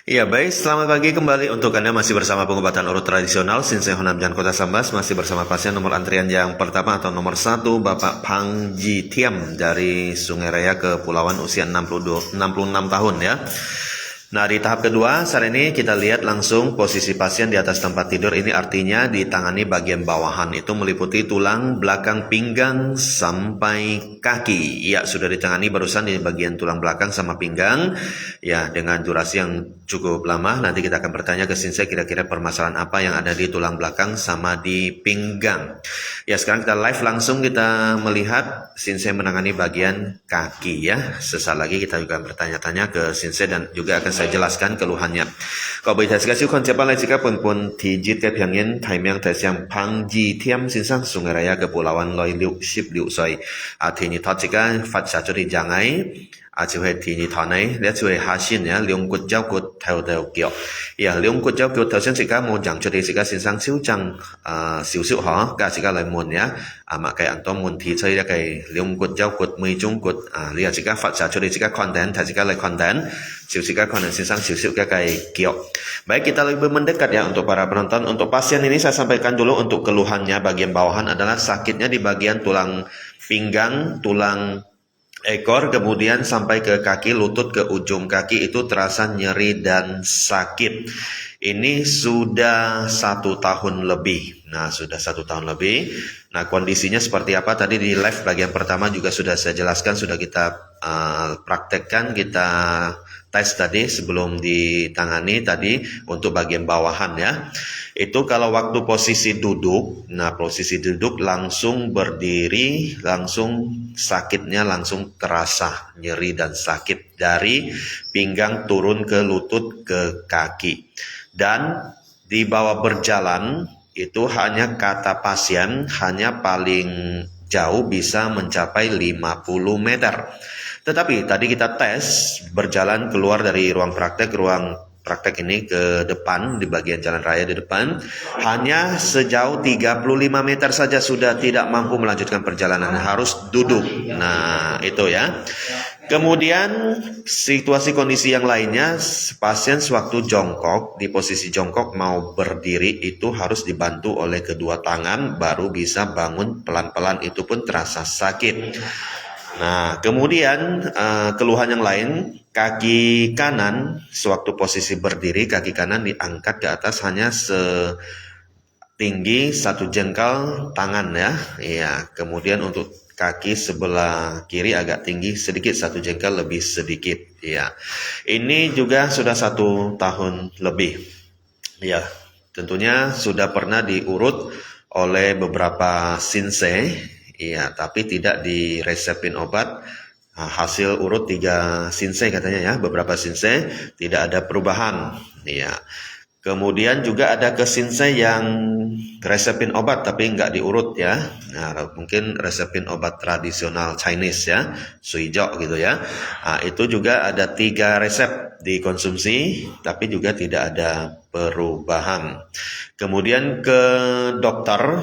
Iya baik, selamat pagi kembali untuk Anda masih bersama pengobatan urut tradisional Sinsai Honamjan Kota Sambas. Masih bersama pasien nomor antrian yang pertama atau nomor 1 Bapak Pang Ji Tiam dari Sungai Raya Kepulauan usia 66 tahun ya. Nah di tahap kedua saat ini kita lihat langsung posisi pasien di atas tempat tidur. Ini artinya ditangani bagian bawahan, itu meliputi tulang belakang pinggang sampai kaki. Ya sudah ditangani barusan di bagian tulang belakang sama pinggang ya, dengan durasi yang cukup lama. Nanti kita akan bertanya ke Sinsai kira-kira permasalahan apa yang ada di tulang belakang sama di pinggang. Ya sekarang kita live langsung kita melihat Sinsai menangani bagian kaki ya. Sesaat lagi kita juga bertanya-tanya ke Sinsai dan juga akan saya jelaskan keluhannya. Kalau boleh saya kasih konsep lain jika pun tijit ke piangin taimyang tersiang Pang Ji Tiam Sinsang Sungai Raya Kepulauan Loi Liu Ship Liu Soi. Artinya tot jika fat satu di jangai chỉ huy thì như thọ này để chú ý hạ xin nhá liông cột giáo cột theo theo kiểu liông cột giáo cột theo xin chỉ cả một chẳng cho thì chỉ cả xin sang xíu chẳng xíu xíu họ cả chỉ cả lại muốn nhá mà cái anh to muốn thì chơi ra cái liông cột giáo cột mười chung cột liền chỉ cả phát ra cho thì chỉ cả content thay chỉ cả lại content chỉ cả content xin sang xíu xíu cái kiểu. Baik, kita lebih mendekat ya untuk para penonton. Untuk pasien ini saya sampaikan dulu untuk keluhannya bagian bawahan adalah sakitnya di bagian tulang pinggang, tulang ekor, kemudian sampai ke kaki, lutut, ke ujung kaki itu terasa nyeri dan sakit. Ini sudah 1 tahun lebih. Nah, sudah 1 tahun lebih. Nah, kondisinya seperti apa? Tadi di live bagian pertama juga sudah saya jelaskan, sudah kita praktekkan, kita tes tadi sebelum ditangani tadi untuk bagian bawahan ya. Itu kalau waktu posisi duduk, nah posisi duduk langsung berdiri, langsung sakitnya langsung terasa nyeri dan sakit dari pinggang turun ke lutut ke kaki. Dan di bawah berjalan itu hanya kata pasien hanya paling jauh bisa mencapai 50 meter. Tetapi tadi kita tes berjalan keluar dari ruang praktek ini ke depan di bagian jalan raya di depan hanya sejauh 35 meter saja sudah tidak mampu melanjutkan perjalanan, harus duduk. Nah itu ya. Kemudian situasi kondisi yang lainnya, pasien sewaktu jongkok, di posisi jongkok mau berdiri itu harus dibantu oleh kedua tangan baru bisa bangun pelan-pelan, itu pun terasa sakit. Nah, kemudian keluhan yang lain, kaki kanan sewaktu posisi berdiri, kaki kanan diangkat ke atas hanya setinggi 1 jengkal tangan ya. Iya, kemudian untuk kaki sebelah kiri agak tinggi sedikit, 1 jengkal lebih sedikit. Ya, ini juga sudah 1 tahun lebih. Ya, tentunya sudah pernah diurut oleh beberapa sinsei. Iya, tapi tidak diresepin obat. Hasil urut 3 sinsei katanya ya, beberapa sinsei tidak ada perubahan. Iya. Kemudian juga ada ke sinsei yang resepin obat tapi nggak diurut ya. Nah, mungkin resepin obat tradisional Chinese ya, suijo gitu ya. Nah, itu juga ada 3 resep dikonsumsi tapi juga tidak ada perubahan. Kemudian ke dokter.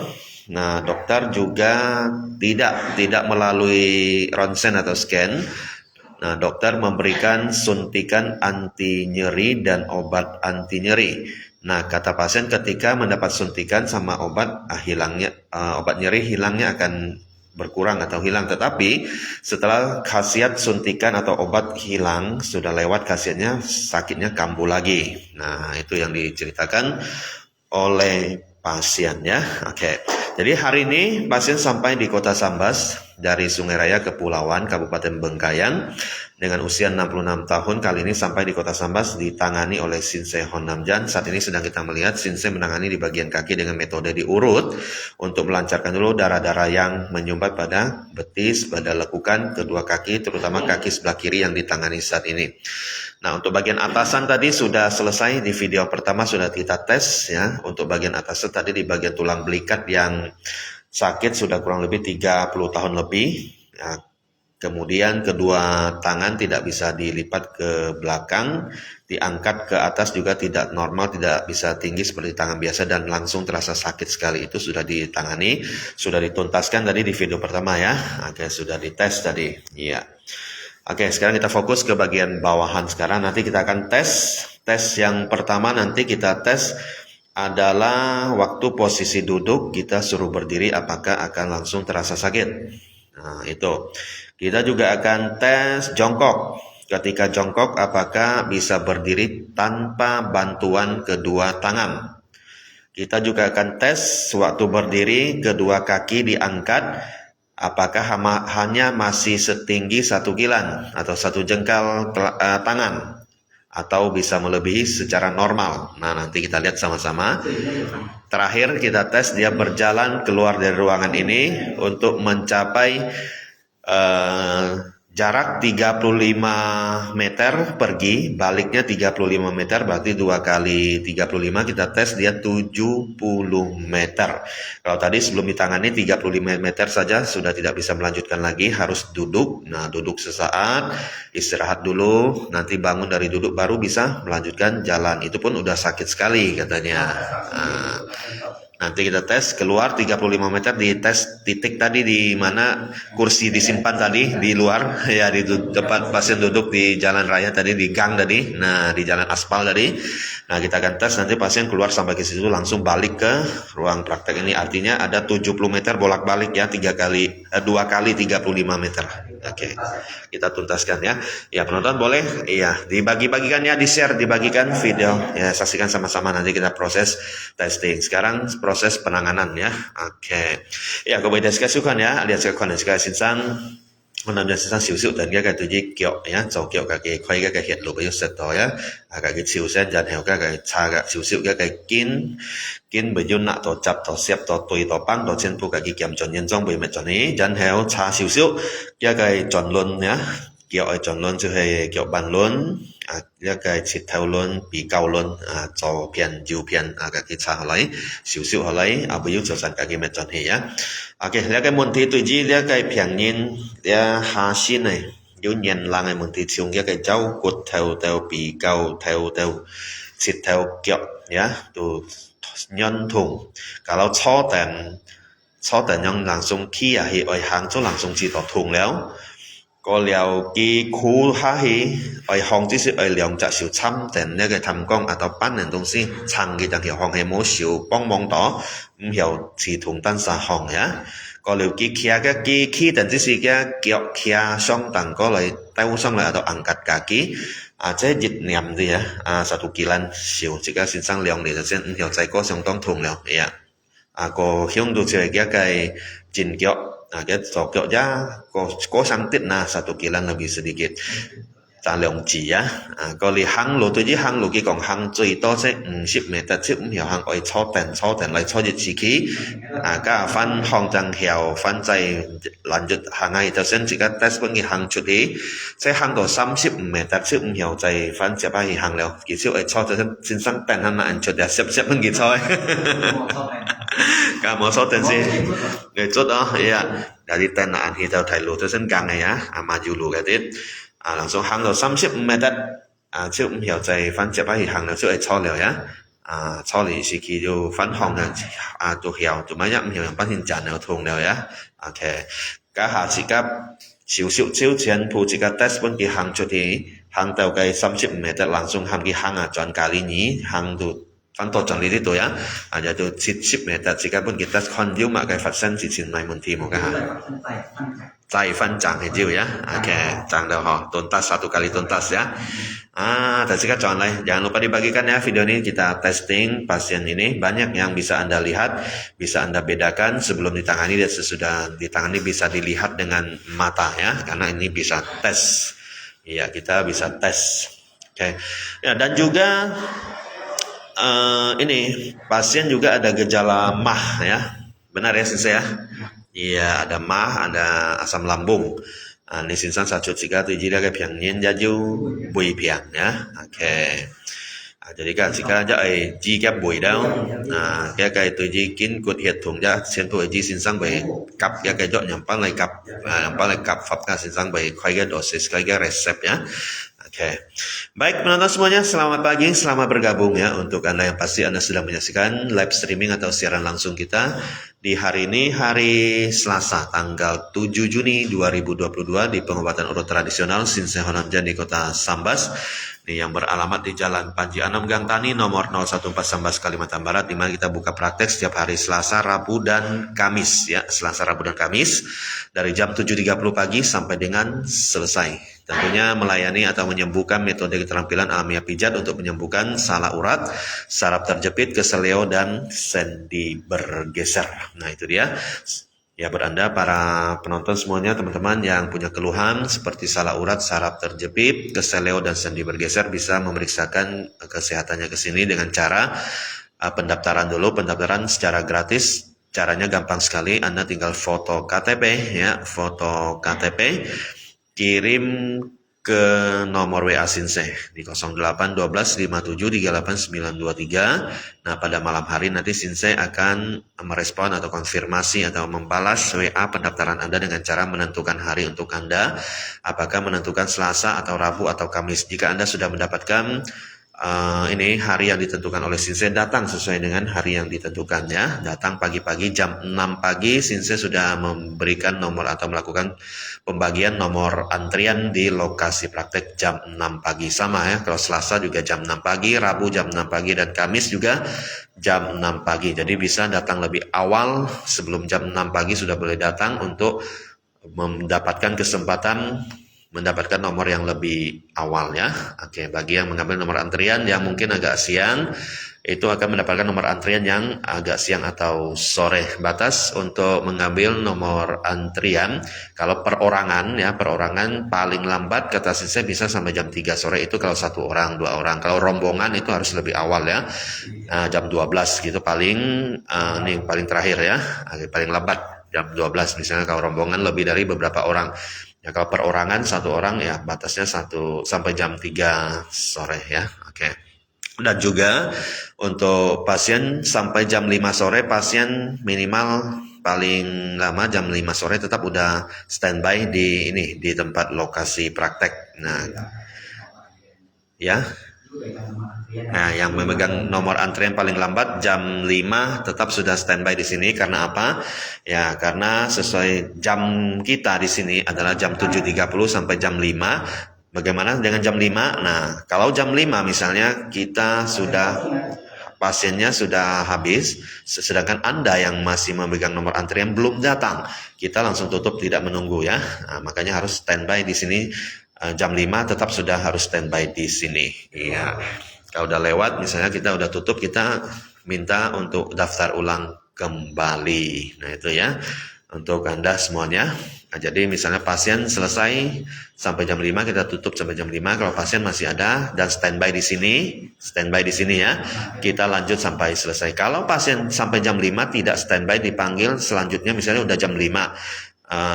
Nah, dokter juga tidak melalui ronsen atau scan. Nah, dokter memberikan suntikan anti nyeri dan obat anti nyeri. Nah, kata pasien ketika mendapat suntikan sama obat obat nyeri hilangnya akan berkurang atau hilang. Tetapi setelah khasiat suntikan atau obat hilang, sudah lewat khasiatnya, sakitnya kambuh lagi. Nah, itu yang diceritakan oleh pasien ya. Oke. Jadi hari ini pasien sampai di Kota Sambas dari Sungai Raya Kepulauan Kabupaten Bengkayang dengan usia 66 tahun. Kali ini sampai di Kota Sambas ditangani oleh Sinsai Honamjan. Saat ini sedang kita melihat Sinsai menangani di bagian kaki dengan metode diurut untuk melancarkan dulu darah-darah yang menyumbat pada betis, pada lekukan kedua kaki, terutama kaki sebelah kiri yang ditangani saat ini. Nah, untuk bagian atasan tadi sudah selesai, di video pertama sudah kita tes ya. Untuk bagian atasan tadi di bagian tulang belikat yang sakit sudah kurang lebih 30 tahun lebih. Ya, kemudian kedua tangan tidak bisa dilipat ke belakang, diangkat ke atas juga tidak normal, tidak bisa tinggi seperti tangan biasa dan langsung terasa sakit sekali. Itu sudah ditangani, sudah dituntaskan tadi di video pertama ya. Oke, sudah dites tadi. Iya. Oke, sekarang kita fokus ke bagian bawahan sekarang. Nanti kita akan tes tes yang pertama nanti kita tes adalah waktu posisi duduk kita suruh berdiri apakah akan langsung terasa sakit. Nah, itu. Kita juga akan tes jongkok. Ketika jongkok apakah bisa berdiri tanpa bantuan kedua tangan. Kita juga akan tes waktu berdiri kedua kaki diangkat apakah hanya masih setinggi 1 kilan atau 1 jengkal tangan atau bisa melebihi secara normal. Nah, nanti kita lihat sama-sama. Terakhir kita tes dia berjalan keluar dari ruangan ini untuk mencapai jarak 35 meter pergi, baliknya 35 meter, berarti 2 kali 35 kita tes dia 70 meter. Kalau tadi sebelum ditangani 35 meter saja sudah tidak bisa melanjutkan lagi, harus duduk. Nah, duduk sesaat, istirahat dulu, nanti bangun dari duduk baru bisa melanjutkan jalan. Itu pun udah sakit sekali katanya. Nah, nanti kita tes keluar 35 meter di tes titik tadi di mana kursi disimpan tadi di luar ya, di tempat pasien duduk di jalan raya tadi, di gang tadi, nah di jalan aspal tadi. Nah, kita akan tes nanti pasien keluar sampai ke situ langsung balik ke ruang praktek ini, artinya ada 70 meter bolak-balik ya, 2 kali 35 meter. Oke, kita tuntaskan ya. Ya, penonton boleh iya dibagi-bagikan ya, di-share, dibagikan video ya, saksikan sama-sama nanti kita proses testing. Sekarang proses penanganan ya. Oke. Ya,各位大家收看呀，你這個可能係先生，我諗先生少少等嘅對啲腳呀，做腳嘅規嘅血路比較實在呀，嘅潮聲然後嘅差嘅少少嘅肩被要拿到執到攝到對到幫到前部嘅檢準嚴重被滅咗呢，然後差少少嘅盡論呀。腳係盡論就係腳板論一個切頭論、鼻高論左邊、右邊嘅差下來，少少下來不要做成嘅咩盡氣啊。OK， 呢個問題對於呢個平面呢下線呢，有年齡嘅問題，從一個肘骨頭到鼻高頭到切頭腳呀，都nhận痛。Kalau 初等yang langsung kia hi oi hang cho langsung chỉ tỏ thùng léo. Có liều kỳ khu há hi oi hong chỉ sự oi lượng chắc xíu chăm tên này cái thầm công atau bán nền đông si chẳng cái chẳng hiểu hong hay mô xíu bong bong đó không hiểu chỉ thùng tan xa hong ya. Có liều kỳ kia cái kỳ tên chỉ sự cái kiểu kia xong tặng có lại tao xong lại atau angkat kaki chế dịch niệm gì á 1 kilan xíu chỉ cái xin sang lượng để cho xem hiểu chạy có xong tông thùng léo ya. Có hiông đồ chơi cái jin kiok cái sổ kiok ya có sang tiết na 1 kilan lebih sedikit lượng chỉ ya. Có li hang lô tôi chỉ hang lô cái còn hang最多sẽ 50 meter chứ không hiểu hang oi cho tèn lại cho dịch chỉ khí cả phân hong chẳng hiểu phân chạy lần dịch hàng ngày cho xem chỉ cái test vẫn cái hang chút đi sẽ hang độ 30 meter chứ không hiểu chạy phân sẽ bao nhiêu hang liệu kỳ siêu oi cho xem xin sang tèn hắn anh chút ya xếp vẫn kỳ thôi cả một số tên gì người chút đó ya dari tèn anh thì tao thầy lô cho xem càng này á mà dù lô cái tiết langsung hang到 30 meter chứ không hiểu chạy phân sẽ bao nhiêu hang liệu chứ oi cho liệu ya cho lý sĩ kỳ dù phân hong là tụ hiểu tụ mấy nhậm hiểu bắt hình chẳng nào thùng liệu ya. Ok, cả hạ chỉ cấp xíu xíu chiếu chén phụ chỉ cấp test vẫn kỳ hang cho thì hang tàu cái 30 meter langsung hang cái hang chọn cả lý nhí hang tụ phân tổ chọn lý đi tụ ya giờ tụ 10 meter chỉ cấp vẫn kỳ test con yếu mà cái phát sinh chỉ xin này mộtทีmột cái hangใจฟันจางให้จิ้วya. Oke, jang dah ho tuntas 1 kali tuntas ya. Tadi kan contoh jangan lupa dibagikan ya video ini, kita testing pasien ini, banyak yang bisa Anda lihat, bisa Anda bedakan sebelum ditangani dan sesudah ditangani, bisa dilihat dengan mata ya, karena ini bisa tes. Iya, kita bisa tes. Oke. Ya, dan juga ini pasien juga ada gejala MAH ya. Benar ya Sensei ya? Iya, ada MAH, ada asam lambung. Ini sinsan satu jika tu jika ke piangin jaju bui piang ya. Oke. Jadi kan jika aja jika bui đâu, cái tu jikin cột hiệt thùng ra sen tu ji sinsan bui cặp cái dọn nyampan lại cặp phap kan sinsan bui khai cái dosis khai cái resep ya. Oke. Baik penonton semuanya, selamat pagi, selamat bergabung ya. Untuk Anda yang pasti Anda sedang menyaksikan live streaming atau siaran langsung kita di hari ini, hari Selasa tanggal 7 Juni 2022 di pengobatan urut tradisional Sinsai Honamjan di kota Sambas. Ini yang beralamat di Jalan Panji Anom Gang Tani nomor 014 Sambas Kalimantan Barat, di mana kita buka praktek setiap hari Selasa, Rabu, dan Kamis ya. Selasa, Rabu, dan Kamis dari jam 7.30 pagi sampai dengan selesai. Tentunya melayani atau menyembuhkan metode keterampilan alamiah pijat untuk menyembuhkan salah urat, saraf terjepit, keseleo, dan sendi bergeser. Nah itu dia. Ya, beranda para penonton semuanya, teman-teman yang punya keluhan seperti salah urat, saraf terjepit, keseleo, dan sendi bergeser bisa memeriksakan kesehatannya ke sini dengan cara pendaftaran dulu, pendaftaran secara gratis. Caranya gampang sekali, Anda tinggal foto KTP ya, foto KTP, kirim ke nomor WA Sinse di 081257389923. Nah, pada malam hari nanti Sinse akan merespon atau konfirmasi atau membalas WA pendaftaran Anda dengan cara menentukan hari untuk Anda, apakah menentukan Selasa atau Rabu atau Kamis. Jika Anda sudah mendapatkan ini hari yang ditentukan oleh Sinse, datang sesuai dengan hari yang ditentukan ya. Datang pagi-pagi jam 6 pagi, Sinse sudah memberikan nomor atau melakukan pembagian nomor antrian di lokasi praktek jam 6 pagi. Sama ya, kalau Selasa juga jam 6 pagi, Rabu jam 6 pagi, dan Kamis juga jam 6 pagi. Jadi bisa datang lebih awal, sebelum jam 6 pagi sudah boleh datang untuk mendapatkan kesempatan mendapatkan nomor yang lebih awal ya. Oke, bagi yang mengambil nomor antrian yang mungkin agak siang, itu akan mendapatkan nomor antrian yang agak siang atau sore. Batas untuk mengambil nomor antrian kalau perorangan ya, perorangan paling lambat kata saya bisa sampai jam 3 sore, itu kalau 1 orang, 2 orang. Kalau rombongan itu harus lebih awal ya. Jam 12 gitu paling ini paling terakhir ya. Paling lambat jam 12 misalnya kalau rombongan lebih dari beberapa orang. Ya, kalau perorangan 1 orang ya batasnya 1 sampai jam 3 sore ya. Oke. Dan juga untuk pasien sampai jam 5 sore, pasien minimal paling lama jam 5 sore tetap udah standby di tempat lokasi praktek. Nah, ya. Nah, yang memegang nomor antrian paling lambat jam 5 tetap sudah standby di sini. Karena apa? Ya, karena sesuai jam kita di sini adalah jam 7.30 sampai jam 5. Bagaimana dengan jam 5? Nah, kalau jam 5 misalnya kita pasiennya sudah habis, sedangkan Anda yang masih memegang nomor antrian belum datang, kita langsung tutup, tidak menunggu ya. Nah, makanya harus standby di sini. Jam 5 tetap sudah harus standby di sini. Iya. Kalau udah lewat, misalnya kita udah tutup, kita minta untuk daftar ulang kembali. Nah itu ya, untuk Anda semuanya. Nah, jadi misalnya pasien selesai sampai jam 5, kita tutup sampai jam 5. Kalau pasien masih ada dan standby di sini ya, kita lanjut sampai selesai. Kalau pasien sampai jam 5 tidak standby, dipanggil selanjutnya misalnya udah jam 5.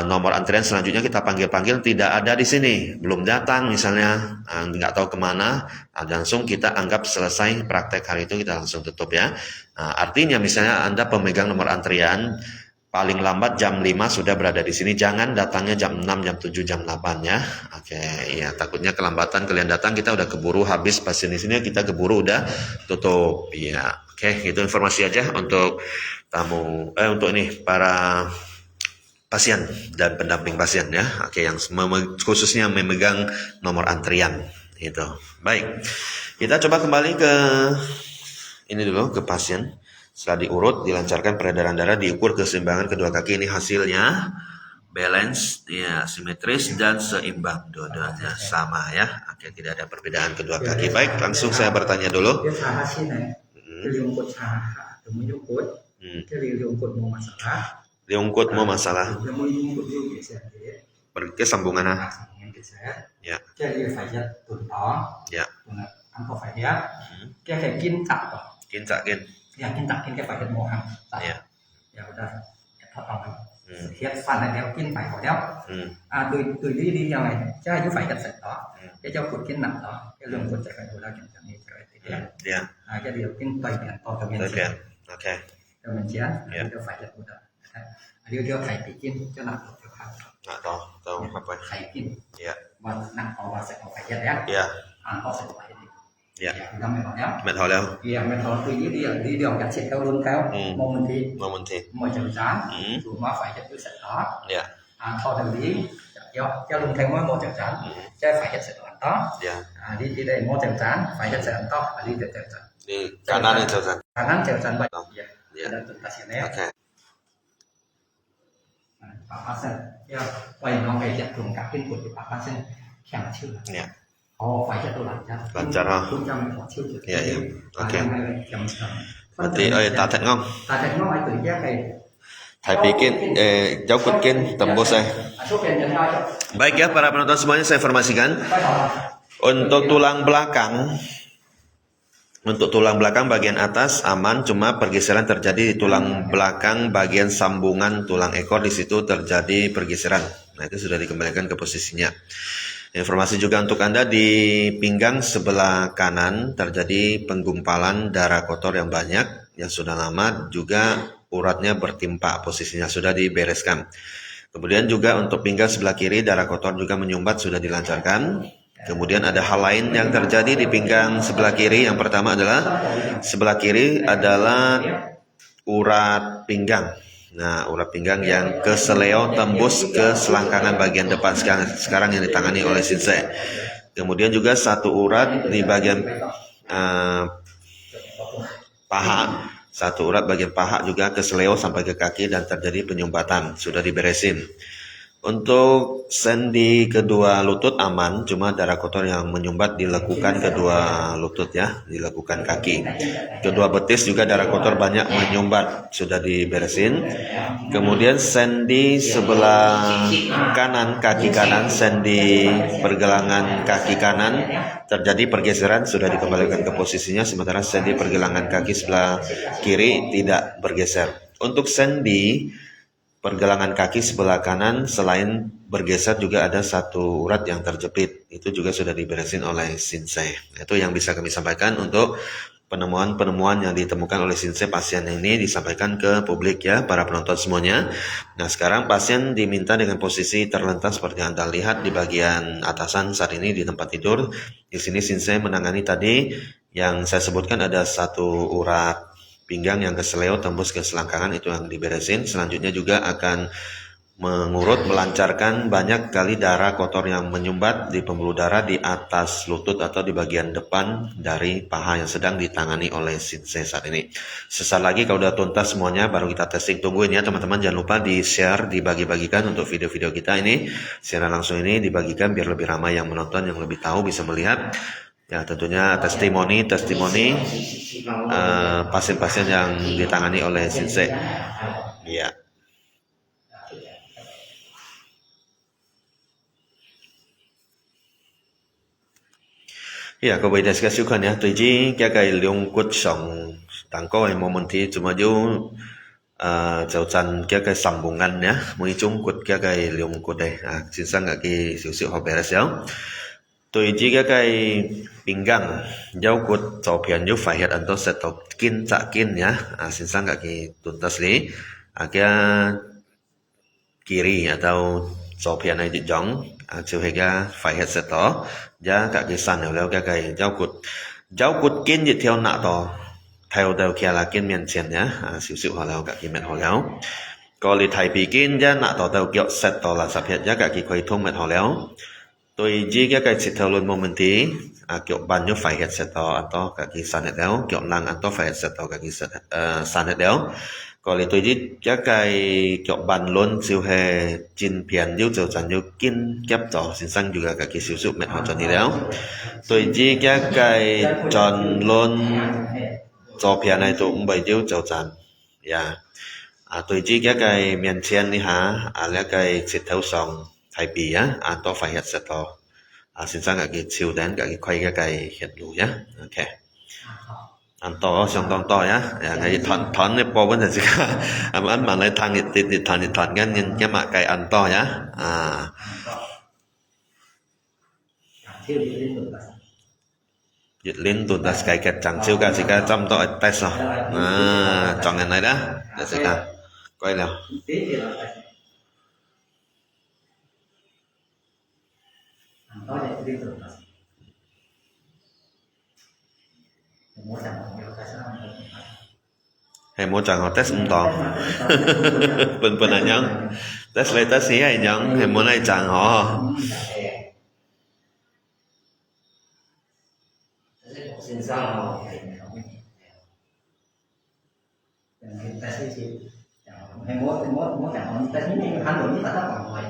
Nomor antrian selanjutnya kita panggil tidak ada di sini, belum datang misalnya, nggak tahu kemana, langsung kita anggap selesai praktek hari itu, kita langsung tutup ya. Artinya misalnya Anda pemegang nomor antrian paling lambat jam 5 sudah berada di sini, jangan datangnya jam 6, jam 7, jam 8 ya. Oke, ya takutnya kelambatan kalian datang, kita udah keburu habis pasien di sini, kita keburu udah tutup ya. Oke, itu informasi aja untuk untuk ini para pasien dan pendamping pasien ya. Oke, yang khususnya memegang nomor antrian itu. Baik, kita coba kembali ke ini dulu, ke pasien. Setelah diurut, dilancarkan peredaran darah, diukur keseimbangan kedua kaki. Ini hasilnya balance ya, simetris dan seimbang, dua-duanya sama ya. Oke, tidak ada perbedaan kedua kaki. Baik, langsung saya bertanya dulu. Diungkut mau masalah. Kesambungan ya. Ya. Kinh cái phải được màu hồng. Ya. Ya udah. Hiện phần này đeo kinh phải khỏi đeo. Từ đi nhau này, cha chú phải đặt sạch đó. Cái cháu cột kinh nặng đó, cái lượng cột chạy phải đổ ra kiểm tra như thế. Ya. Cái điều kinh tùy biển to cho mình. Ok. Cho mình chén, điều phải đặt một đợt. Điều phải bị kinh cho nặng to cho khác. Nggak tahu apa. Phải kinh. Ya. Và nặng to và sẽ có phải chết đấy. Ya. To sẽ phải chết. Ya. Mệt hồi đâu? Iya, mệt hồi từ đi điều chặt sẽ cao luôn cao. Mong mình thì mọi chậm rãi. Dù mà phải chất sạch đó. Ya. Thọ đầu lý cho luôn theo mỗi chậm rãi. Chứ phải chất sạch đó đó. Ya. Đi đây mau chèo chán phải chèo chán to đi chèo chán Ini kanan yang jalan. kanan chèo chán vậy. Ya. Dan tuntasnya Oke. papasan ya quay nó về chặt cùng các kinh của papasan khéo chưa Ya. phải chặt tôi lancar Lancar, ha? cũng trong họ chưa Ya, ya. Oke. khéo Berarti tak thật ngon. ta thấy nó ai tự giác này Thai bikin, jauh bikin tembus saya. số tiền nhận ra cho Baik ya para penonton semuanya, saya informasikan quay đầu untuk tulang belakang bagian atas aman, cuma pergeseran terjadi di tulang belakang bagian sambungan tulang ekor, di situ terjadi pergeseran. Nah, itu sudah dikembalikan ke posisinya. Informasi juga untuk Anda, di pinggang sebelah kanan terjadi penggumpalan darah kotor yang banyak yang sudah lama, juga uratnya bertimpa, posisinya sudah dibereskan. Kemudian juga untuk pinggang sebelah kiri darah kotor juga menyumbat, sudah dilancarkan. Kemudian ada hal lain yang terjadi di pinggang sebelah kiri. Yang pertama adalah sebelah kiri adalah urat pinggang. Nah, urat pinggang yang keseleo tembus ke selangkangan bagian depan sekarang yang ditangani oleh Shinsei. Kemudian juga satu urat di bagian paha. Satu urat bagian paha juga keseleo sampai ke kaki dan terjadi penyumbatan. Sudah diberesin. Untuk sendi kedua lutut aman, cuma darah kotor yang menyumbat dilekukan kedua lutut ya, dilekukan kaki. Kedua betis juga darah kotor banyak menyumbat, sudah diberesin. Kemudian sendi sebelah kanan, kaki kanan, sendi pergelangan kaki kanan terjadi pergeseran, sudah dikembalikan ke posisinya, sementara sendi pergelangan kaki sebelah kiri tidak bergeser. Untuk sendi pergelangan kaki sebelah kanan selain bergeser juga ada satu urat yang terjepit. Itu juga sudah diberesin oleh Shinsei. Itu yang bisa kami sampaikan untuk penemuan-penemuan yang ditemukan oleh Shinsei pasien ini, disampaikan ke publik ya, para penonton semuanya. Nah, sekarang pasien diminta dengan posisi terlentas seperti Anda lihat di bagian atasan saat ini di tempat tidur. Di sini Shinsei menangani tadi yang saya sebutkan, ada satu urat pinggang yang keseleo tembus ke selangkangan, itu yang diberesin. Selanjutnya juga akan mengurut, melancarkan banyak kali darah kotor yang menyumbat di pembuluh darah di atas lutut atau di bagian depan dari paha yang sedang ditangani oleh Shinsei saat ini. Sesaat lagi kalau udah tuntas semuanya baru kita testing. Tungguin ya teman-teman, jangan lupa di share, dibagi-bagikan untuk video-video kita ini. Siaran langsung ini dibagikan biar lebih ramai yang menonton, yang lebih tahu bisa melihat. Ya, tentunya testimoni pasien-pasien yang ditangani oleh Shinsei. Ya. Ya,各位大家收看呀，最近这个两骨上当个的冇问题，cuma就就真这个sambungan ya, mấy chung cột cái lông cột đây, xin sang cái xíu xíu họ beres ya. Tôi chỉ cái pinggang jauh cột照片就phải hiện untuk satu kin tak kin ya, xin sang cái tuntas li, cái kiri atau 照片này thì giống chiều hay cái phải hiện satu, ya cái san rồi cái jauh cột kin thì theo nạ to, theo đầu kia là kin miền trên ya, xíu xíu họ cái miền họ léo. Còn li thai pi kin ya nạ to đầu kiểu set to là sắp hiện ya cái quay thông miền họ léo. Tôi chỉ cái chỉ theo luôn moment tí, kiểu ban nhớ phải hiện set to atau cái san hết léo, kiểu năng atau phải hiện set to cái san hết léo. Còn li tôi chỉ cái kiểu ban luôn siêu hè chín phiền yêu chiều chẳng yêu kinh kép trò xin sang juga cái siêu siêu miền họ cho đi léo. Tôi chỉ cái tròn luôn照片này tôi cũng bày yêu chiều chẳng, ya. Tôi chỉ cái miền trên đi hả, là cái chỉ theo sòng Thái Bì á, to phải hiện set to. Xin sang cái chiều đến cái quay cái hiện đủ nhá. Ok. To相当 to nhá. Cái thon này po vấn đề gì cả. Ăn mà lại thằng ngân cái mà cái ăn to nhá. Dịch lên tụt là cái chẳng siêu cả chỉ cả trăm to test rồi. Chọn ngày này đó. Để sẽ cả quay nào. Hay muốn chẳng họ test không to. Bên là nhẫn. Test lấy test xí hay nhẫn. Hay muốn này chẳng họ. 先生哦，แต่ที่จริงให้มดแต่ของแต่ที่นี่คันหลวงนี่ตัดตั้งก่อนเลย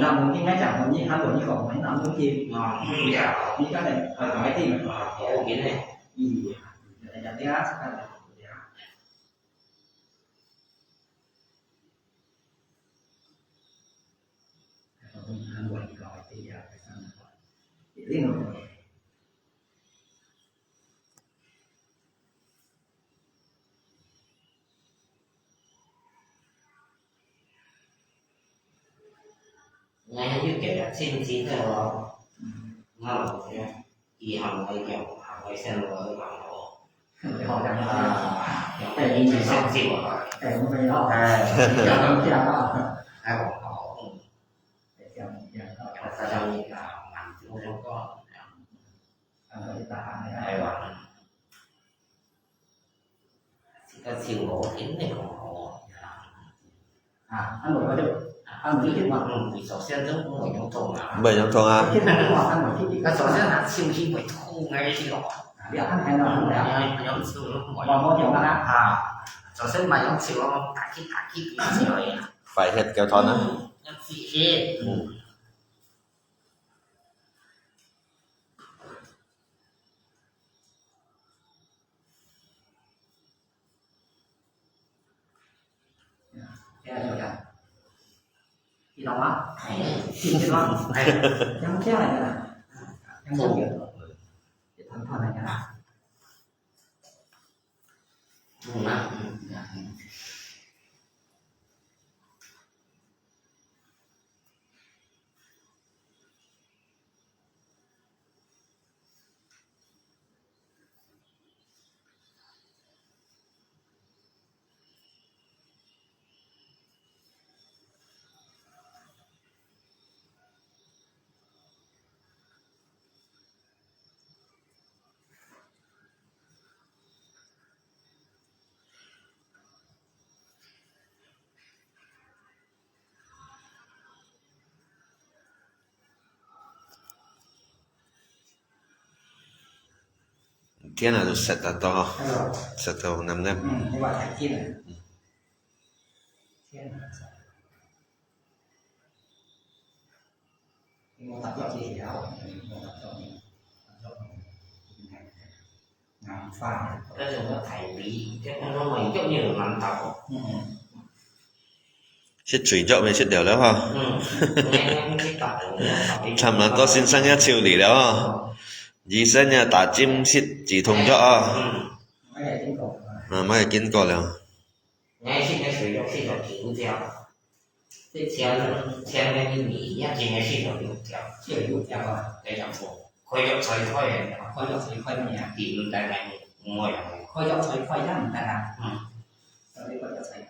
นำหลวงนี่ง่ายจากหลวงนี่คันหลวงนี่ก่อนไม่นำหลวงที่นี่ก็เลยเอาไว้ที่มันก่อน ổ kiến này, อีอย่างนี้นะสักการะคันหลวงนี่ก่อนที่อยากไปสร้างก่อนเรื่องอะไร ngay như kiểu là xin chín thôi đó, ngon thế, đi học cái kiểu học cái xem rồi bảo nó, họ đang cái gì chỉ xem gì mà, แต่ไม่ไปรอบอย่างนั้นที่เราก็ ai bảo họ, อย่างก็ ta cho như là làm chứ không có, ที่ตาไม่ได้ ai bảo chỉ có siêu gỗ kín này của họ, ท่านหลวงก็จะท่านหลวงที่ว่า vì首先都không phải giống thùng à, Bởi trong thong à? ที่ท่านว่าท่านหลวงที่ดี cái首先là siêu khi phải thu ngay cái lọ, เดี๋ยวท่านให้เราแล้ว nhóm siêu nó không บอ gọi กโมเดียวกันนะ 首先mà nhóm siêu nó cả cái gì rồi, Phải hết kéo thon á. nhóm phi hết. Cái này là thì đó á thì cái đó em cái này là em không hiểu để thằng thằng này là Đúng rồi. Thiên là được sạch là to, cái rồi sạch đầu nằm nằm. cái gọi là thiên này thiên cái mô tập cho chị giáo mô tập cho mình làm pha Cái dùng nó thầy bí, cái nó mình giống như là mặn tàu. Chết chủy chậu về chết đều đó ha. Nghe cái tập Làm là to xin sang nhá chiều lì đó ha. Dì sinh nha tả chim xịt chỉ thùng cho ha. mấy cái tiếng cổ Mấy cái kiến cò liền. Nghe xin cái sử dụng xin được chịu theo. Thế theo cái như Mỹ nhá, chỉ nghe xin được chịu theo. chỉ dụ theo rồi Cái dòng phụ. Khôi dọc xoay thôi này. khôi dọc xoay khoai nhẹ Thì luôn tại này ngồi ở đây. khôi dọc xoay khoai ra mình ta làm rồi đây gọi là xoay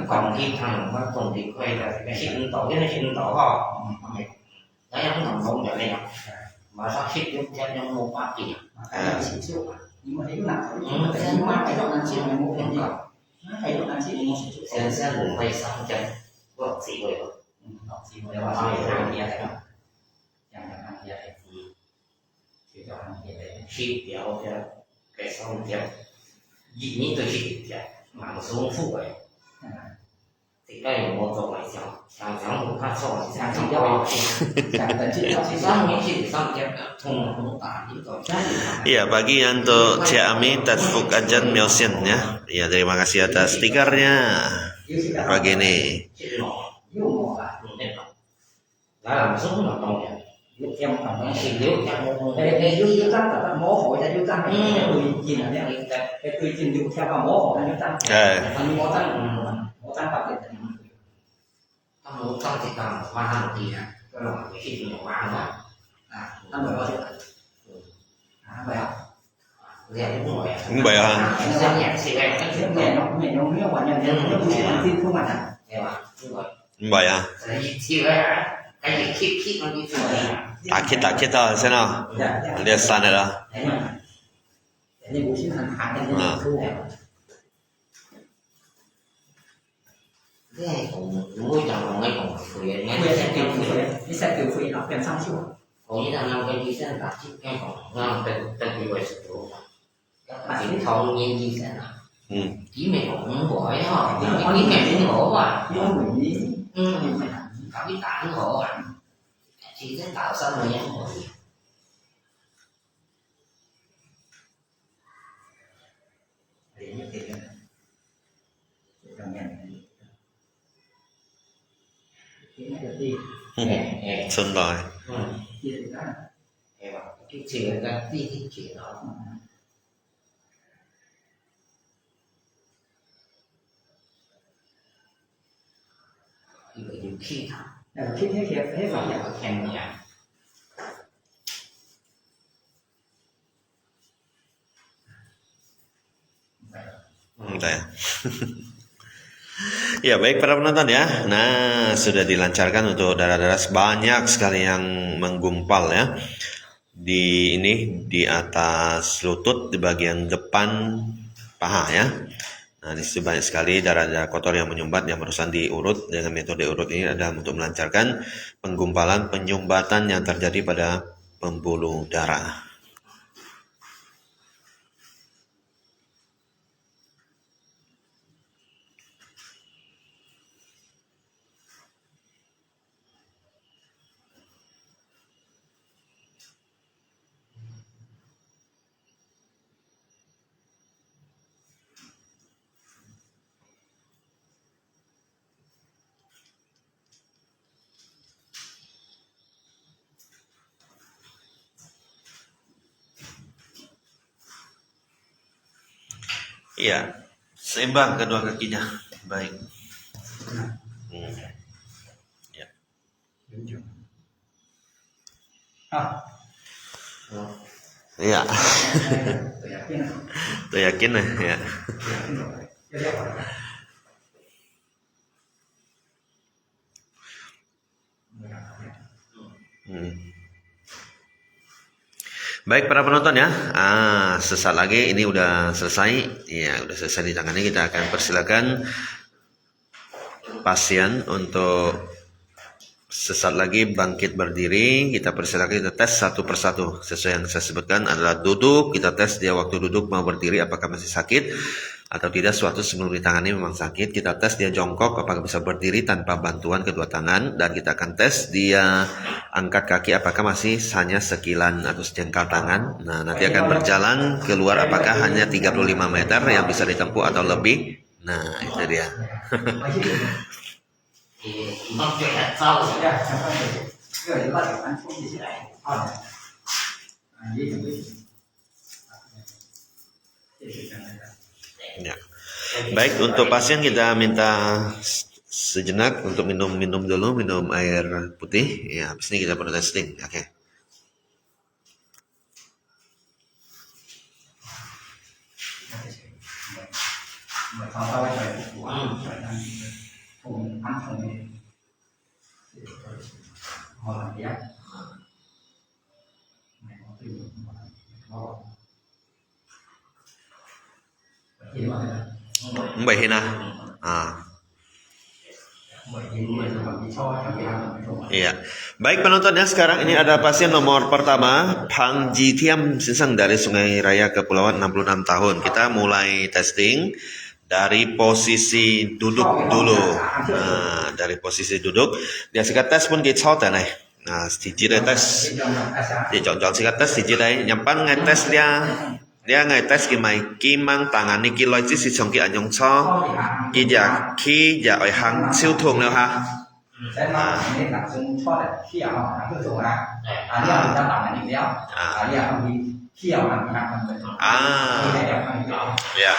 Còn khi thằng nó cùng thì quay là cái xin tổ cái xin tổ họ. Nó giống thằng không trở lên. Mà sao xin giúp cho nó mua bát kìa. cái này chỉ chịu nhưng mà thấy lúc nào nhưng mà cái đoạn này chỉ là một cái gì cái đoạn này chỉ là một sự Xem xét vùng quay xong chân. Vợ sĩ rồi. học gì mà là gì làm gì đấy chẳng hạn làm gì đấy chỉ cho làm gì đấy Khi biểu cho cái xong theo. Dĩ nhiên tôi chỉ theo. Mà một số phụ ấy. Thì cái này một tổ này chẳng một phát sổ thì sang chỉ chỉ cho cho chẳng cần chỉ cho chỉ chỉ sang những chỉ sang cái thùng không tả như tôi. Iya, bagi untuk Cik Ami Tadfuk Ajan Myosin ya. Iya, terima kasih atas stikernya pagi ini. Chỉ nọ. yêu mỏ là Nên là đã làm sống là trong nhà. yêu em cảm thấy Chỉ nếu chẳng một cái yêu răng là mỏ hỏi là yêu răng cái người nhìn là nhé cái người nhìn yêu theo vào mỏ hỏi là yêu răng anh mỏ răng đặc biệt ta muốn trong thì cần qua hàng thì cái là cái khi mình qua rồi anh nói gì vậy à rẻ đúng rồi Đúng vậy hả? rẻ nhẹ xì em cái chuyện nhẹ nó nghĩa quả nhân nó chỉ là tin không mà nghe mà đúng rồi Vậy à? đấy xì cái gì khi nó đi rồi Tak kita thôi xem nào. Lihat sana dah. Ini bukan hanya ini thu cái này cũng môi trường ngay còn phơi ngay Quên sẽ tiêu phí, đi sẽ tiêu phí nó kèm sang chưa? Hầu như là 5 cái di sản là chiếc cái còn ngang tên bị quay sự tụ các bạn chỉ thông nhiên di sản là chỉ mày cũng gọi đó chỉ mày cũng ngộ à cả biết tảng ngộ à chỉ sẽ tạo sao mà nhắn ngộ để như thế này trong ngành này cái này được đi Xuân rồi. chia ra cái chuyện ra cái chuyện đó thì phải nhiều khi thằng là khi thế phải phải là khen nhà Entah ya. Ya baik para penonton ya. Nah sudah dilancarkan untuk darah-darah banyak sekali yang menggumpal ya. Di ini di atas lutut di bagian depan paha ya. Nah di situ banyak sekali darah-darah kotor yang menyumbat yang barusan diurut. Dengan metode urut ini adalah untuk melancarkan penggumpalan penyumbatan yang terjadi pada pembuluh darah. Iya, seimbang kedua kakinya. Baik. Ya. Iya. Tôi yakin lah ya. Baik para penonton ya, sesaat lagi ini udah selesai, ya udah selesai ditangani. Kita akan persilakan pasien untuk sesaat lagi bangkit berdiri. Kita persilakan, kita tes satu persatu sesuai yang saya sebutkan adalah duduk. Kita tes dia waktu duduk mau berdiri apakah masih sakit atau tidak. Suatu sebelum ditangani memang sakit. Kita tes dia jongkok apakah bisa berdiri tanpa bantuan kedua tangan, dan kita akan tes dia angkat kaki apakah masih hanya sekilan atau sejengkal tangan. Nah nanti akan berjalan keluar apakah hanya 35 meter yang bisa ditempuh atau lebih. Nah itu dia. thì nó chuyện là sau rồi ra trong con người có thể ăn không gì lại con Ya. Baik, untuk pasien kita minta sejenak untuk minum dulu, minum air putih. Ya, habis ini kita perlu testing. Oke. Cùng ăn cùng này họ làm gì á mày có tiền họ gì mà Bảy hình à? Iya. Baik penonton ya, sekarang ini ada pasien nomor pertama, Phang Ji Thiam Sinsang dari Sungai Raya Kepulauan, 66 tahun. Kita mulai testing dari posisi duduk dulu. Nah, dari posisi duduk, dia sikat tes pun kita tahu này. Nah, thì chỉ đây test, thì chọn sikat tes thì chỉ đây, nhắm ngay test dia ngay test cái kim mang tangan ni kiloi chỉ si trong cái ảnh giống cho, cái giờ khi giờ ở hàng siêu thường nữa ha. Ya.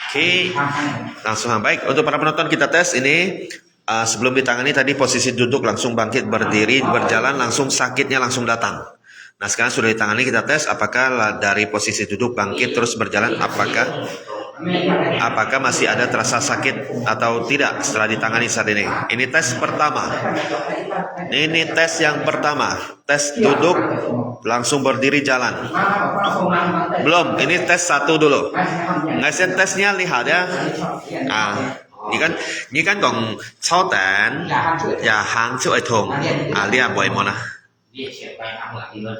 Oke, langsung baik. Untuk para penonton kita tes ini sebelum ditangani tadi posisi duduk langsung bangkit berdiri berjalan langsung sakitnya langsung datang. Nah sekarang sudah ditangani kita tes apakah dari posisi duduk bangkit terus berjalan apakah masih ada terasa sakit atau tidak setelah ditangani saat ini. Ini tes pertama. Ini tes yang pertama. Tes duduk langsung berdiri jalan. Belum, ini tes satu dulu. Ngasih tesnya lihat ya. Ini kan còn 抽蛋 và hàng chịu thùng lihat boleh mana. dia siap kayak aku lagi kan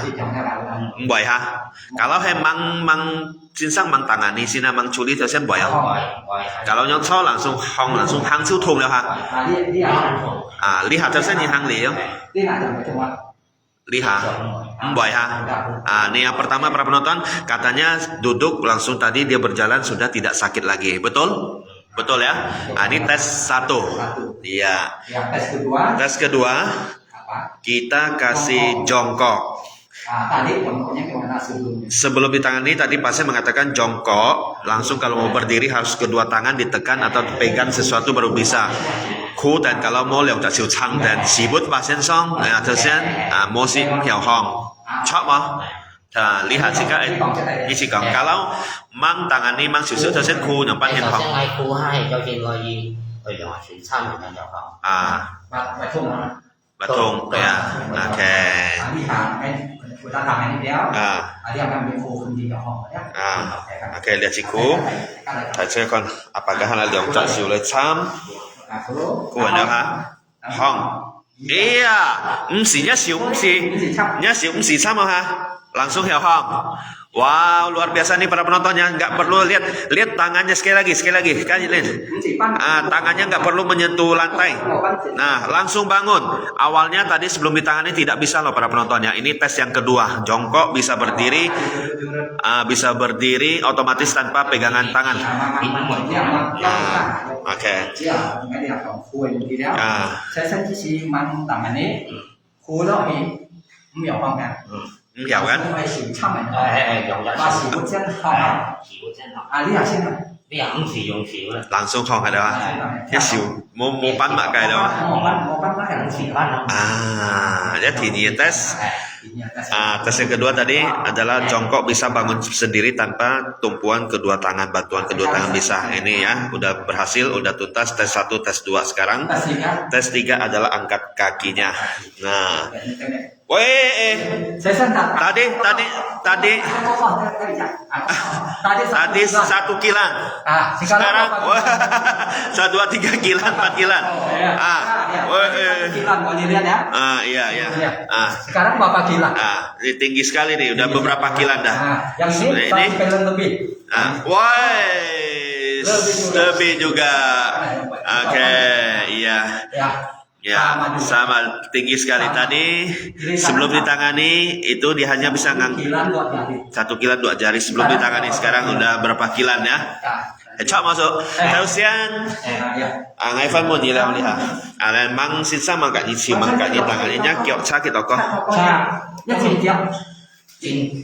Thì chồng theo đạo là Buat ha. Kalau mang sinsang mang tangani sina mang culi terus buat ya. Kalau nyonsol langsung hang siu thùng了ha. Lihat terus ni hang liang. Đi lại chồng chồng ạ. Lihat. Buat ha. Ini yang pertama para penonton katanya duduk langsung tadi dia berjalan sudah tidak sakit lagi. Betul? Betul ya. Ini tes 1. Iya. Yang tes kedua Tes kedua apa? kita kasih jongkok. Tadi jongkoknya gimana sebelumnya? Sebelum ditangani tadi pasien mengatakan jongkok, langsung kalau mau berdiri harus kedua tangan ditekan atau pegang sesuatu baru bisa. Ku dan kalau mau lihat siu chang dan sibut pasien song, terusnya mau si hiao hong, chop mah. Lihat jika ini sikang kalau mang tangani mang susu terusnya ku nampak hiao hong. ngay khu 2 cho trên gọi gì ở nhỏ chuyển sang mình nhỏ không Và không ạ. Betul ya. Oke. Đi hàng anh người ta làm anh đéo. Đi hàng bên phố không đi nhỏ hỏng nhé. Oke, lihat siku. Saya kon apakah hal yang tak siu le cham? Ku ada ha? Hong. Iya, mestinya siu mesti. Nya siu mesti sama ha. Langsung hiao hong. Wow, luar biasa nih para penontonnya, nggak perlu lihat tangannya sekali lagi, kan lihat. Tangannya nggak perlu menyentuh lantai. Nah, langsung bangun. Awalnya tadi sebelum ditangani tidak bisa loh para penontonnya. Ini tes yang kedua, jongkok bisa berdiri otomatis tanpa pegangan tangan. Oke. Saya sendiri sih mang tangan ini, kulo ini miao hong kan. Hiểu kan? Và sử dụng chân họng. Lý hả xin hả? bây giờ không sử dụng xỉu rồi Langsung hong ada ha. Ya siu mau pan mak kai dah. Mau bắt nó hẳn xỉu ăn không Jadi ini tes. Tes yang kedua tadi adalah jongkok bisa bangun sendiri tanpa tumpuan kedua tangan, bantuan kedua tangan bisa. Ini ya, udah berhasil, udah tuntas tes 1, tes 2 sekarang. Tes 3 adalah angkat kakinya. Nah, tadi 1 kilan. Sekarang 1, 2, 3 kilan, 4 kilan. Kilan mau dilihat ya. Iya. Sekarang berapa kilan? Ini tinggi sekali nih, udah beberapa kilan dah. Yang ini 1 kilan lebih. Lebih juga. Oke, iya. Ya, sama tinggi sekali tadi. Sebelum ditangani itu dia hanya bisa ngangkat 1 kilan 2 jari sebelum ditangani. Sekarang udah berapa kilan ya? Chop masuk. Tausian. Ngay phân một gì làm đi hả? Mang xin sang mang cả nhị chỉ mang cả nhị tangannya kiok cha kita kok. Nhất chỉ kiok.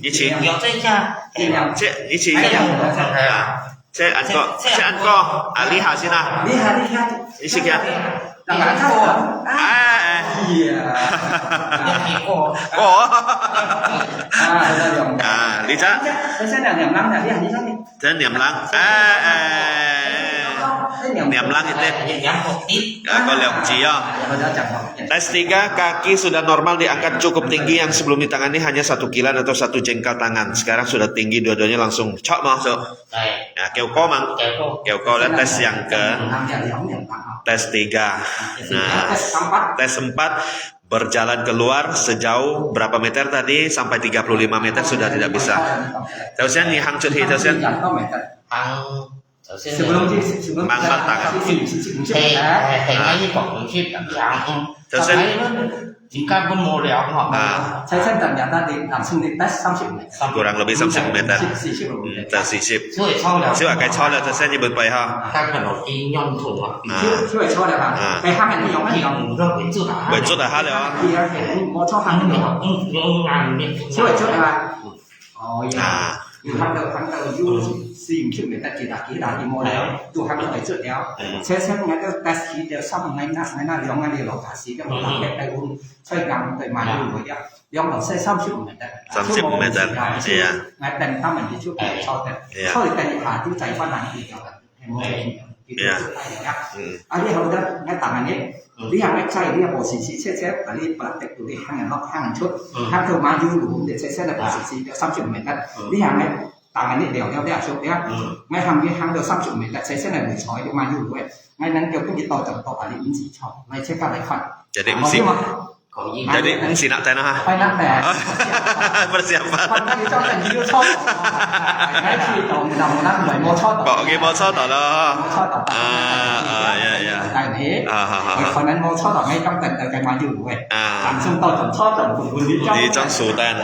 Nhị chỉ. kiok đấy cha Nhị chỉ. Saya ăn co. Lihat sini. Lihat. Isi kia. Tangan kau. Iya. Lý cha. Saya nak niệm lăng lihat đi sao? Saya niệm lăng. Niệm lăng itu. Kau lihat ya. Tes 3 kaki sudah normal diangkat cukup tinggi, yang sebelum ditangani hanya 1 kilan atau 1 jengkal tangan. Sekarang sudah tinggi dua-duanya langsung cok masuk. Ya, keo mang. Keo dan tes yang ke tes 3. Nah, tes 4 berjalan keluar sejauh berapa meter tadi? Sampai 35 meter sudah tidak bisa. Terusnya nih hang cuti terusnya. Sebelum mang tangan. thầy ngay như cổng ship cảm giác Terusnya jika pun mau lihat saya ternyata langsung dites 30 meter. kurang lebih 30 meter. Tersisip. Siapa kayak coba terusnya nyebut pai ha. các bạn nói kỹ nhân thủ ạช่วยช่วยได้ป่ะไปห้างกันที่ยองไม่ยอง rồi cái chưa cả Vậy chút là hát rồi. ที่เราเห็นมอชอบห้างกัน ngàn ช่วยช่วยได้ป่ะอ๋ออยู่ห้างเดิมอยู่40 meter กี่ดากี่ดากี่โมแล้วอยู่ห้างเดิมไปจุดแล้วเช่นงั้นก็แต่สีเดียวซ้ำngayหน้าย้องngayเดียวเราสีก็มันเก็บไปอุ่นช่วยกันไปมาอยู่ไว้ยังย้องเราใช้30 meter 30 meter. Iya. งั้นแต่ถ้ามันที่ช่วยชอบเนี่ยช่วยแต่หาที่ใจว่านั้นดีกว่าให้โมอันนี้เราได้งั้นต่างอันนี้ที่ยังไม่ใช่ที่โบสีเช่นอันนี้ปรับแต่ตัวที่ห้างกันรอบห้างชุดห้างเธอมาอยู่หลุมเดี๋ยวเช่นแต่โบสีเดี๋ยว30 meter ที่ยังไม่ต่างอันนี้เดี๋ยวได้ชุดเนี้ยไม่ทำที่ห้างเดี๋ยว30 meter เช่นแต่หนึ่งช้อยเดี๋ยวมาอยู่ด้วยงั้นนั้นเดี๋ยวพวกนี้ต่อจากต่ออันนี้มันสีชอบไม่ใช่การไหนขัด Jadi mesti 口音 Jadi si nak tanah ha. ไปนักแหน่ Persiapan. คนที่ชอบแต่งที่ชอบไอ้ที่ตรงดำนั่งเหมือนโมชอบต่อ Bawa pergi motor tak lah. โมชอบต่อ Ya ya. แต่นี้คนนั้นโมชอบต่อให้ต้องแต่งแต่แกมาอยู่เว้ยหลังช่วงตอนผมชอบต่อคุณนี่ชอบ Di Chang Sultan.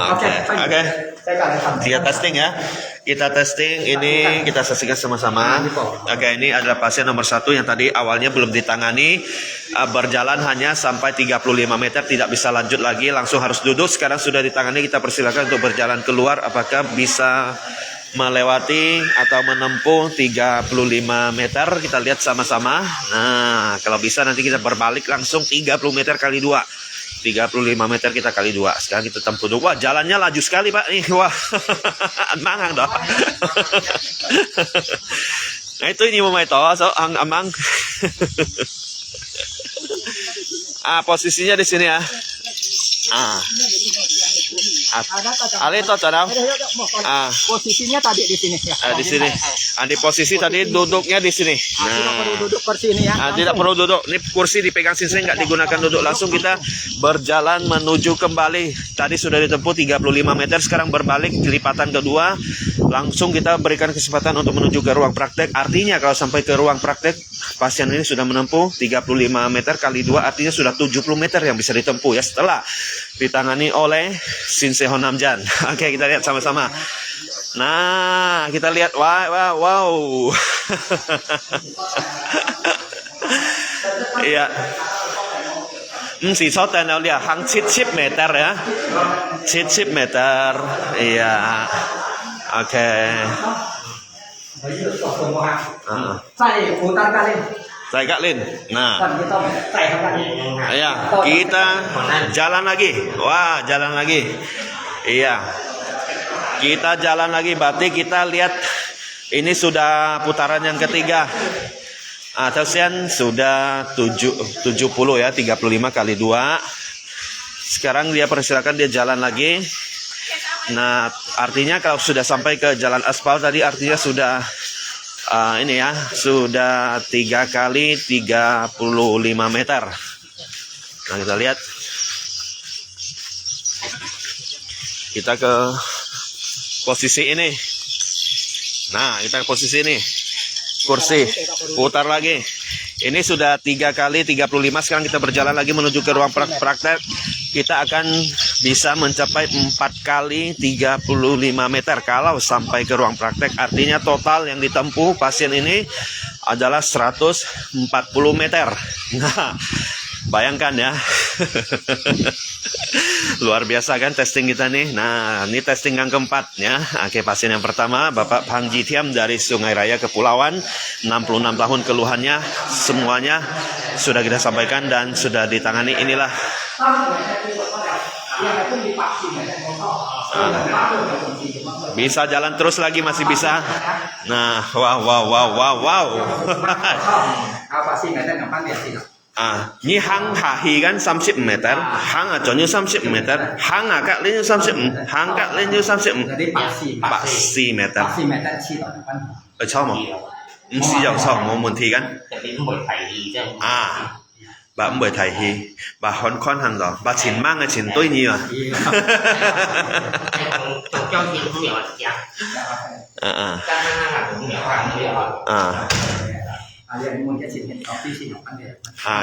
โอเค Oke. ใช่กันเลยครับ Kita testing ya. Kita testing ini kita saksikan sama-sama. Oke, ini adalah pasien nomor 1 yang tadi awalnya belum ditangani, berjalan hanya sampai 35 meter, tidak bisa lanjut lagi, langsung harus duduk. Sekarang sudah ditangani, kita persilakan untuk berjalan keluar. Apakah bisa melewati atau menempuh 35 meter? Kita lihat sama-sama. Nah, kalau bisa nanti kita berbalik langsung 30 meter kali 2. 35 meter kita kali 2. Sekarang kita tempuh dulu. Wah, jalannya laju sekali, Pak. Nih, wah. Mangang dah. Nah, itu ini mau to, so amang. Posisinya di sini ya. Ali to cadang. Posisinya tadi di sini ya. Di sini. Di posisi tadi duduknya di sini. Tidak perlu duduk kursi ini ya. Tidak perlu duduk. Ini kursi dipegang sini nggak digunakan duduk. Langsung kita berjalan menuju kembali. Tadi sudah ditempuh 35 meter. Sekarang berbalik lipatan kedua. Langsung kita berikan kesempatan untuk menuju ke ruang praktek. Artinya kalau sampai ke ruang praktek, pasien ini sudah menempuh 35 meter kali 2. Artinya sudah 70 meter yang bisa ditempuh ya setelah ditangani oleh Shin Se-Ho Namjan. Oke, kita lihat sama-sama. Nah, kita lihat wow. Iya. Si soten dia hang 70 meter ya. 70 meter. Iya. Oke. ใส่หูตั้งกันเลย Saya Kak Lin. Nah, ตอนนี้ต้องใส่เข้าไป ya, kita jalan lagi. Wah, jalan lagi. Iya. Kita jalan lagi, berarti kita lihat ini sudah putaran yang ketiga. Tersian sudah 70 ya, 35 kali 2. Sekarang dia persilakan dia jalan lagi. Nah, artinya kalau sudah sampai ke jalan aspal tadi artinya sudah ini ya, sudah 3 kali 35 meter. Nah, kita lihat. Kita ke posisi ini. Nah, kita ke posisi ini. Kursi. Putar lagi. Ini sudah 3 kali 35. Sekarang kita berjalan lagi menuju ke ruang praktek. Kita akan bisa mencapai 4 kali 35 meter kalau sampai ke ruang praktek. Artinya total yang ditempuh pasien ini adalah 140 meter. Nah, bayangkan ya. Luar biasa kan testing kita nih. Nah, ini testing yang keempat ya. Oke, pasien yang pertama Bapak Phang Ji Thiam dari Sungai Raya Kepulauan, 66 tahun keluhannya semuanya sudah kita sampaikan dan sudah ditangani. Inilah bisa jalan terus lagi, masih bisa. Nah, wow. Apa sih nggak ada nampak dia sih? Ni hang hahi kan 30 meter, hang aconyo 30 meter, hang Kak Lin 30, hang Kak Lin 30. Jadi paksi meter. 4 meter ชี้ต่อกัน Chao mà. Xí dòng sau một môn thi kan. จะเป็นบทไทยดีเจ้า Bà cũng bởi thầy hi, bà hòn con hàng đó, bà chín mang cái chín tôi nhiều à. จงเจ้าทีมผู้เหมียวจ้ะ จ้าหน้าผู้เหมียวทางเดียว เรียนมูลแค่10เห็นต่อที่ชี้ต่อกันเดียว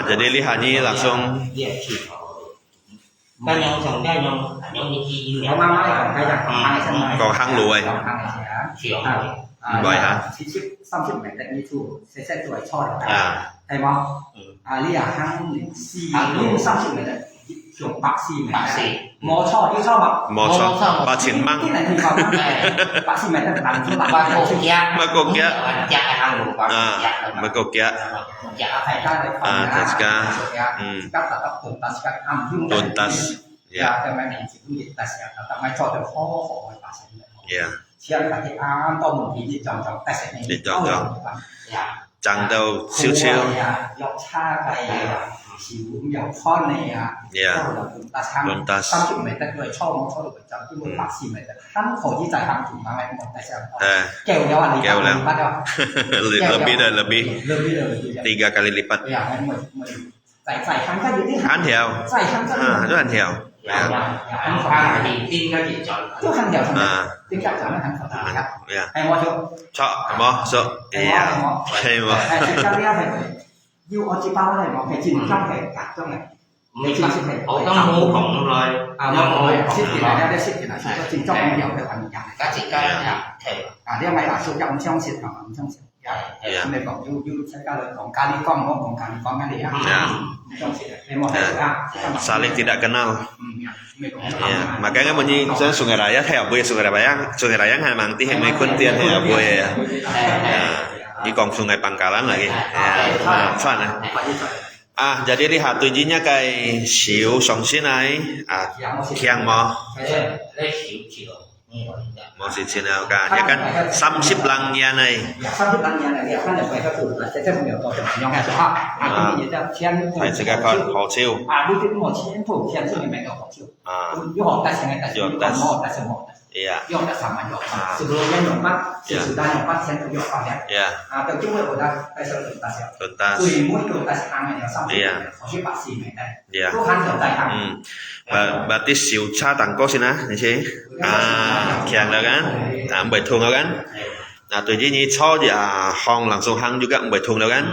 Jadi lihat ni langsung เรียกชื่อบ้านยองสองได้ยองยองนี่ที่ยืน เขามาไม่ของใครจากของทางใช่ไหม còn hang lùi. ของทางเสีย เฉียว บ่อยฮะที่ชิป30 meter นี่ถูกเส้นตัวชอดใช่มั้ยเรียกทาง4นี่30 meter ช่วงปัก4 meter หมอชอดที่ชอบแบบ Mò sao, bà chín mang. ที่ไหนที่เขาปัก4 meter หลังช่วงหลัง บ้านโคกยะ Bà cột kia. ยะทางหลวงบ้านยะ Bà cột kia. ยะ ใส่ได้เลยกับตัดตุนตัสกับทำยุ่ง Tuntas. ยา Ya, แต่ไม่เห็นสิ่งที่ตัดแต่ไม่ชอบแต่ข้อของมันตัดเสร็จ ya. เชื่อมที่อ้ามต้องมีที่จองแต่เสร็จใน Chẳng đâu siêu siêu. ยกชาไปผิวยกข้อในตัดทางตั้งจุดไม่แต่ด้วยชอบมองชอบประจำที่มันปัก4 เมตรทั้งคนที่จ่ายทางถูกมาไม่หมดแต่เสร็จแก้วแล้วอันนี้ปัดแล้ว Lebih dah lebih. เลย 3 kali lipat. อย่างนั้นเหมือนแต่ ใส่ครั้งก็อยู่ที่ Hắn theo. ใส่ครั้งก็ Rất hắn theo. dạ anh pha thì tin ra thì chọn ทุกครั้งเดียวทำไม À, ที่จับสามารถทำขอทานครับ yeah. ไอ้มอชก Chọ, mò, sợ. Yeah. Hay mà. ไอ้ชุดเจ้าเรียกให้ยูออจิป้าอะไรบอกให้จินจ้องให้กัดจ้องไง mấy con ổ tông mô khổng rồi อ่ามันโอ้ยชิดกี่ไหนได้ชิดกี่ไหนชิดก็จินจ้องเดียวแต่วันอย่าง các chị ca là thể อ่าเรียกไม่ล่ะชุดยังช่องชิดของช่องชิดอย่างในของยูใช้การเลยของการที่กล้องของการกล้องนั่นเอง Yeah. ช่องชิดในมอเตอร์อ่ะ Saling tidak kenal. ไม่ของ Yeah. Makanya bunyi saya Sungai Raya theo buổi Sungai Raya. Sungai Raya ngày mang tí mấy quân tiền thì buổi di kong Sungai Pangkalan lagi. Ya, fun ya. Jadi lihat tujuannya kayak siu song sinai, kiang mo, lấy xỉu xỉu như vậy mo si sinai ka, ya kan 30 langnya này. 上次当年那个换的白色土，在这没有多少，你要看是哈，啊，你的天， Thầy sẽ các con hồ siêu. 啊，你这我天土天是没买到好久， 有好但是呢，但是有但是没。 Iya. 用的什么用啊？sebelumnya nyompat, sesudah nyompat saya tunjuk ya. Ya. Atau cuma udah saya tuntas ya. Tuntas. Tùy mỗi tuntas hàng này sampai có bác sĩ này đây. Iya. Tuhan terbaik hàng. Berarti siu cha tangko sih nah, ini sih. Kiang lah kan. Nah, bảy thùng lah kan. Nah, tôi chỉ cho ya hong langsung hang juga bảy thùng lah kan.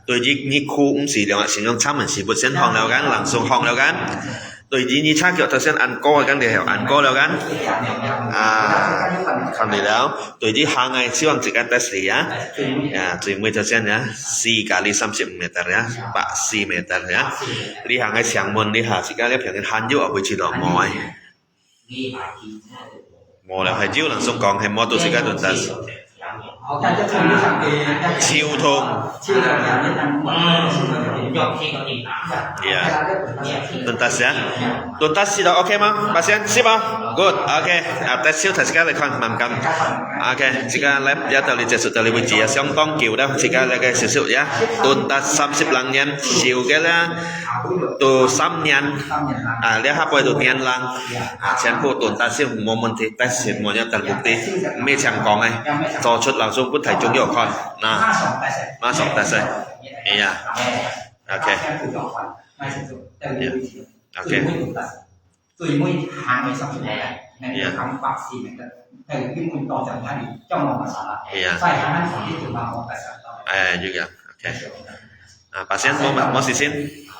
Tôi chỉ ni khu cũng xì là xì trong trăm mình xì bớt sen hong lah kan, langsung hong lah kan. Tôi chỉ cha kiểu thật sen ăn co kan để hiểu ăn co lah kan. Không đi đâu. Tôi chỉ hàng ngày siêu ăn chỉ ăn test đi ya. Ya, 70% ya. 4 kali 30 meter ya. 4 meter ya. Đi hàng ngày sáng môn đi hà chỉ cái liệp hiện han dữ ở vị trí đó mỏi. ghi bài thì Mò là phải dữ langsung còn hay mò tôi chỉ cái tuntas. Kan cho thùng đi thẳng thì Siêu thùng. siêu thùng nhà nên ăn do khi có gì Ya. Tuntas ya. Tuntas sudah oke mah? Pasien sip ah? Good. Oke. Tes siêu thật cái lại con mầm cầm. Ok. Jika lab ya tali jesut tali biji ya siang tong kiu dah. Jika lagi siu ya. Tuntas 30 langyan. Siu cái là tu 3 nyan. Lihat apa itu nyan lang. Chen pu tuntas siu momen thì tes semuanya terbukti. Me chang kong này. Cho chút langsung pun thầy chúng nhiều con. Nah. Masuk tes ya. Iya. Oke. Oke. Tùy mỗi hàng ngày xong rồi này hàng bác sĩ này cái cái mùi to chẳng hạn trong lòng mà Iya. phải hàng ăn phải từ vào một tài sản Juga. Oke. Nah, pasien mau sisin?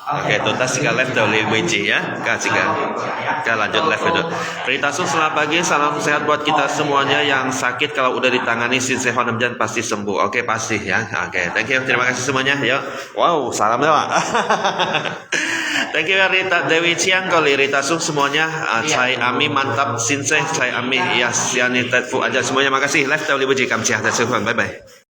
Oke, tuntas jika left dari biji ya. Kita lanjut left itu. Berita selamat pagi, salam sehat buat kita semuanya yang sakit. Kalau udah ditangani Sensei Honamjan pasti sembuh. Oke, pasti ya. Oke, thank you. Terima kasih semuanya. Yuk. Wow, salam ya, Pak. Thank you Rita Dewi Chiang kali Rita Sung semuanya. Cai Ami mantap Sensei, Cai Ami ya siani tetfu aja semuanya. Makasih. Left dari biji kamciah. Bye bye.